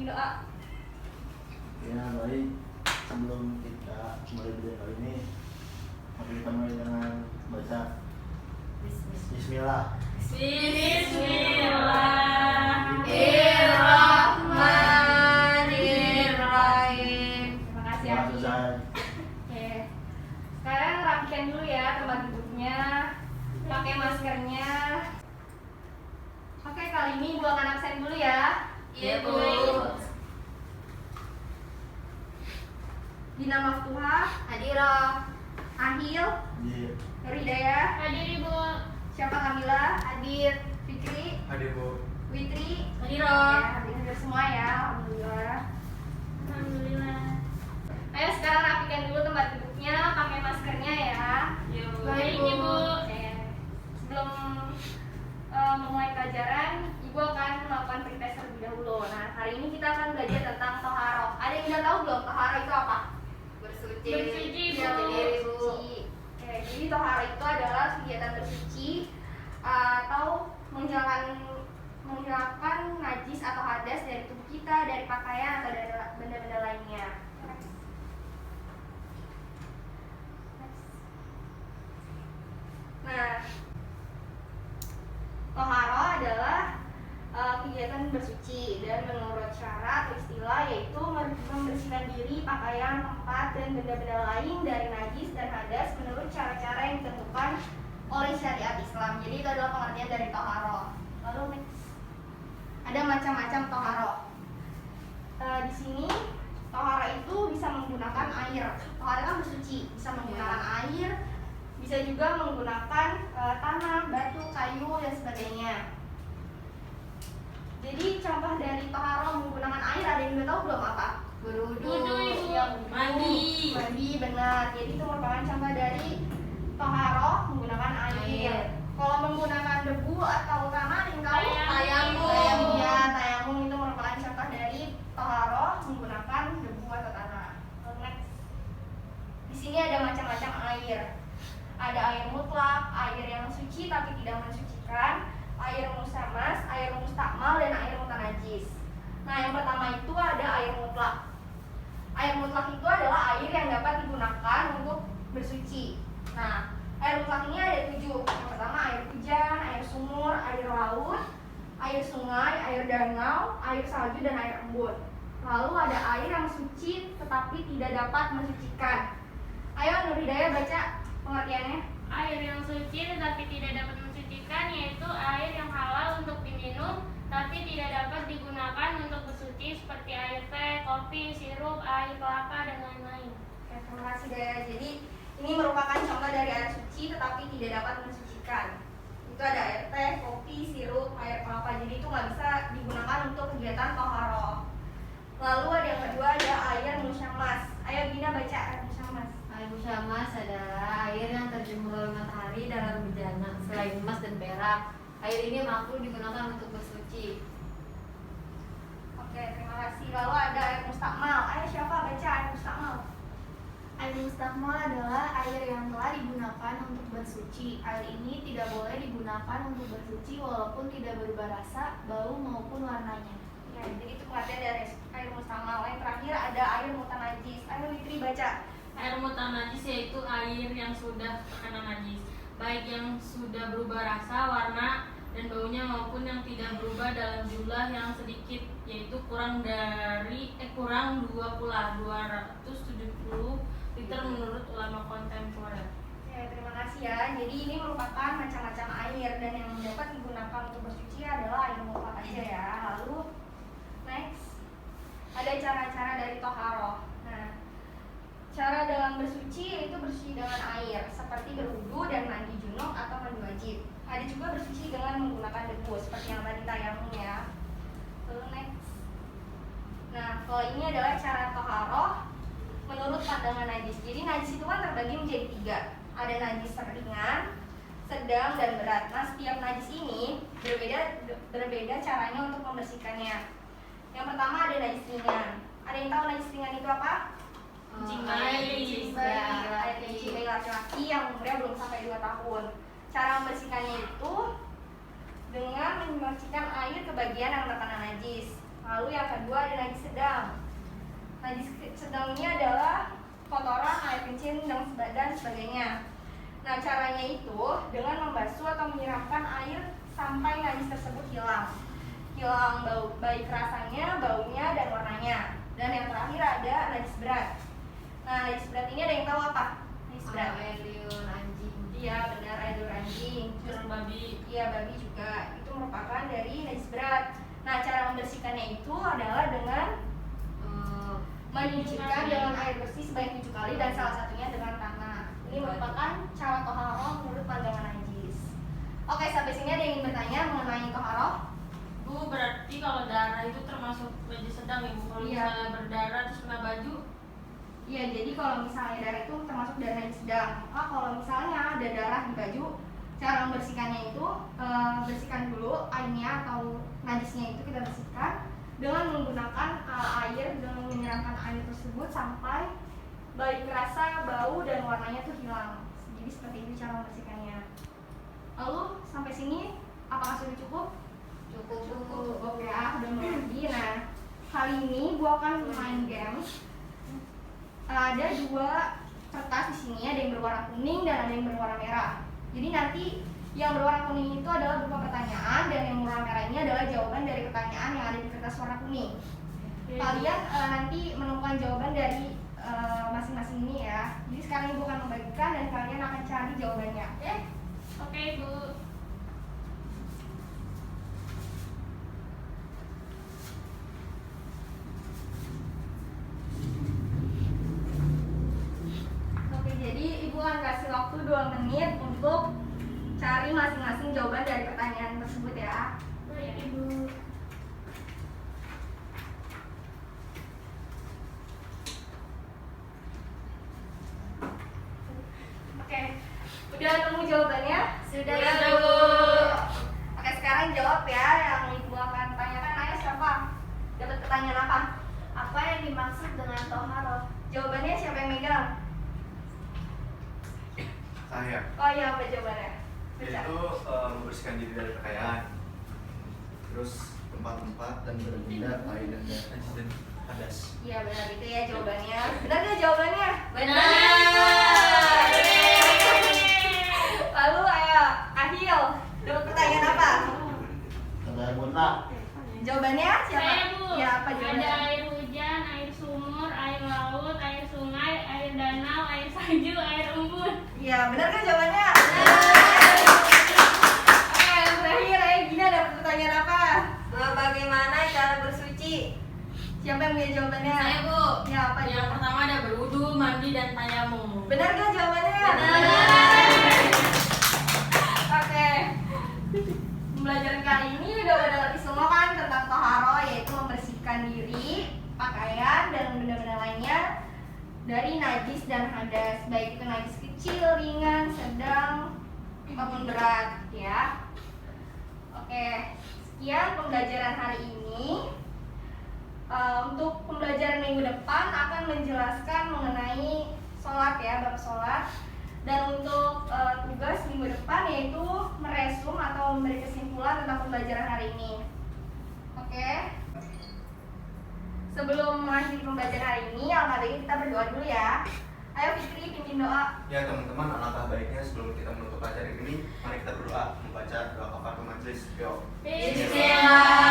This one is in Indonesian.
bimbing doa. Ya baik, sebelum kita mulai video kali ini, mari kita mulai dengan baca Bismillah. Bismillahirrahmanirrahim. Terima kasih Terima Aki. kasih. Oke. Sekarang rapikan dulu ya tempat duduknya, pakai maskernya. Oke, kali ini ibu akan absen dulu ya. Iya, Bu. Dina Maftuha, Hadira, Ahil, Di Hidayah, Hadir Ibu. Syafa Kamila, Hadir, Fikri, Hadir Bu. Witri, Hadir. hadir semua ya, alhamdulillah. Alhamdulillah. Ayo sekarang rapikan dulu tempat duduknya, pakai maskernya ya. Ya, Bu. Baik, Baik, Ibu. Oke. Sebelum memulai pelajaran, Ibu akan melakukan pretest terlebih dahulu. Nah, hari ini kita akan belajar tentang toharoh. Ada yang udah tahu belum toharoh itu apa? Bersuci, Ya, Bu. bersuci. Oke, jadi toharoh itu adalah kegiatan bersuci atau menghilangkan najis atau hadas dari tubuh kita, dari pakaian atau dari benda-benda lainnya. Nah, toharoh adalah kegiatan bersuci dan menurut syarat atau istilah yaitu membersihkan diri, pakaian, tempat, dan benda-benda lain dari najis dan hadas menurut cara-cara yang ditentukan oleh syariat Islam. Jadi itu adalah pengertian dari toharoh. Lalu next, ada macam-macam toharoh. Di sini toharoh itu bisa menggunakan air. Toharoh kan bersuci, bisa menggunakan air, bisa juga menggunakan tanah, batu, kayu, dan sebagainya. Jadi contoh dari toharoh menggunakan air ada yang udah tahu belum apa? Berwudu, Ibu. Ya, Mandi. Mandi, benar. Jadi itu merupakan contoh dari toharoh menggunakan air. Kalau menggunakan debu atau tanah ada yang tahu? Tayamum. Ya, tayamum itu merupakan contoh dari toharoh menggunakan debu atau tanah. Next. Di sini ada macam-macam air. Ada air mutlak, air yang suci tapi tidak mensucikan, air musamas, air mustakmal, dan air mutanajis. Nah, yang pertama itu ada air mutlak. Air mutlak itu adalah air yang dapat digunakan untuk bersuci. Nah, air mutlak ini ada 7. Yang pertama air hujan, air sumur, air laut, air sungai, air danau, air salju, dan air embun. Lalu ada air yang suci tetapi tidak dapat mensucikan. Ayo Nur Hidayah baca pengertiannya. Air yang suci tetapi tidak dapat mensucikan yaitu air yang halal untuk diminum tapi tidak dapat digunakan untuk bersuci seperti air teh, kopi, sirup, air kelapa, dan lain-lain. Oke, terima kasih Daya. Jadi ini merupakan contoh dari air suci tetapi tidak dapat mensucikan. Itu ada air teh, kopi, sirup, air kelapa. Jadi itu nggak bisa digunakan untuk kegiatan toharoh. Lalu ada yang kedua ada air musyamas. Ayo Gina baca air musyamas. Air musyamas adalah air yang terjemur oleh matahari dalam bejana selain emas dan perak. Air ini mampu digunakan untuk bersuci. Oke, terima kasih. Lalu ada air mustakmal. Ayo siapa baca air mustakmal? Air mustakmal adalah air yang telah digunakan untuk bersuci. Air ini tidak boleh digunakan untuk bersuci walaupun tidak berubah rasa, bau maupun warnanya. Ya, jadi itu pengertian dari air mustakmal. Yang terakhir ada air mutanajis. Ayo Witri baca. Air mutanajis yaitu air yang sudah terkena najis, baik yang sudah berubah rasa, warna, dan baunya maupun yang tidak berubah dalam jumlah yang sedikit, yaitu kurang 270 liter menurut ulama kontemporer. Ya, terima kasih ya. Jadi ini merupakan macam-macam air dan yang dapat digunakan untuk bersuci adalah air mutlak aja ya. Lalu next ada cara-cara dari toharoh. Nah, cara dalam bersuci yaitu bersuci dengan air seperti berwudu dan mandi junub atau mandi wajib. Ada juga bersuci dengan menggunakan debu seperti yang tadi tayamum ya. Lalu next. Nah, kalau ini adalah cara toharoh menurut pandangan najis. Jadi najis itu kan terbagi menjadi 3. Ada najis ringan, sedang, dan berat. Nah, setiap najis ini berbeda caranya untuk membersihkannya. Yang pertama ada najis ringan. Ada yang tahu najis ringan itu apa? Kencing Kencing bayi, air kencing bayi laki-laki yang umurnya belum sampai 2 tahun. Cara membersihkannya itu dengan menyucikan air ke bagian yang terkena najis. Lalu yang kedua ada najis sedang. Najis sedang ini adalah kotoran, air kencing, dan sebagainya. Nah, caranya itu dengan membasuh atau menyiramkan air sampai najis tersebut hilang. Hilang bau, baik rasanya, baunya, dan warnanya. Dan yang terakhir ada najis berat. Nah, najis berat ini ada yang tahu apa? Najis berat. Air liur anjing. Iya, benar, air liur anjing. Terus babi. Iya, babi juga. Itu merupakan dari najis berat. Nah, cara membersihkannya itu adalah dengan menyucikan dengan air bersih sebanyak 7 kali dan salah satunya dengan tanah. Ini merupakan cara toharoh menurut pandangan najis. Oke, sampai sini ada yang ingin bertanya mengenai toharoh? Bu, berarti kalau darah itu termasuk najis sedang ya, Bu? Kalau Iya. misalnya berdarah terus kena baju, Iya, jadi kalau misalnya darah itu termasuk darah najis sedang. Kalau misalnya ada darah di baju, cara membersihkannya itu bersihkan dulu airnya atau najisnya itu kita bersihkan dengan menggunakan air, dengan menyiramkan air tersebut sampai baik rasa, bau, dan warnanya tuh hilang. Jadi seperti itu cara membersihkannya. Lalu sampai sini apakah sudah cukup? Cukup. Oke, udah mulai lagi. Nah, kali ini gua akan main games. Ada 2 kertas di sini, ada yang berwarna kuning dan ada yang berwarna merah. Jadi nanti yang berwarna kuning itu adalah berupa pertanyaan dan yang berwarna merah ini adalah jawaban dari pertanyaan yang ada di kertas warna kuning. Kalian nanti menemukan jawaban dari masing-masing ini ya. Jadi sekarang ibu akan membagikan dan kalian akan cari jawabannya. Oke? oke Bu. Oke, jadi ibu akan kasih waktu 2 menit untuk cari masing-masing jawaban dari pertanyaan tersebut ya. Baik Ibu. Oke, udah nemu jawabannya? Sudah, Udah, Bu. Bu. Oke, sekarang jawab ya. Yang ibu akan tanyakan, ayah siapa? Dapat pertanyaan apa? Apa yang dimaksud dengan toharoh? Jawabannya siapa yang megang? Saya. Oh iya, apa jawabannya? Baca. Yaitu membersihkan diri dari pakaian, terus tempat-tempat dan benda lain dan najis dan hadas. Iya benar itu ya jawabannya. Benar nggak jawabannya? Benar. Lalu ayo, Ahil, dapat pertanyaan apa? Ada bola. Jawabannya siapa? Saya Bu. Ya apa Ada jawabannya? air hujan, air sumur, air laut, air sungai, air danau, air salju, air embun. Iya benar kan jawabannya? Oke yang terakhir, Gina dapat pertanyaan apa? Bagaimana cara bersuci? Siapa yang punya jawabannya? Saya Bu. Ya apa Yang jawabannya? pertama ada berwudu, mandi, dan tayamum. Benar kan jawabannya? Benar. Oke. Pembelajaran kali ini udah pada ngerti semua kan tentang toharo, yaitu membersihkan diri, pakaian, dan benda-benda lainnya dari najis dan hadas, baik itu najis kecil, ringan, sedang, maupun berat ya. Oke, sekian pembelajaran hari ini. Untuk pembelajaran minggu depan akan menjelaskan mengenai sholat ya, bab sholat. Dan untuk tugas minggu depan yaitu meresum atau memberi kesimpulan tentang pembelajaran hari ini. Oke. Sebelum mengakhiri pembelajaran hari ini, alangkah baiknya kita berdoa dulu ya. Ayo Fikri, pimpin doa. Ya teman-teman, alangkah baiknya sebelum kita menutup acara ini, mari kita berdoa membaca doa kafaratul majelis. Yuk. Bismillah.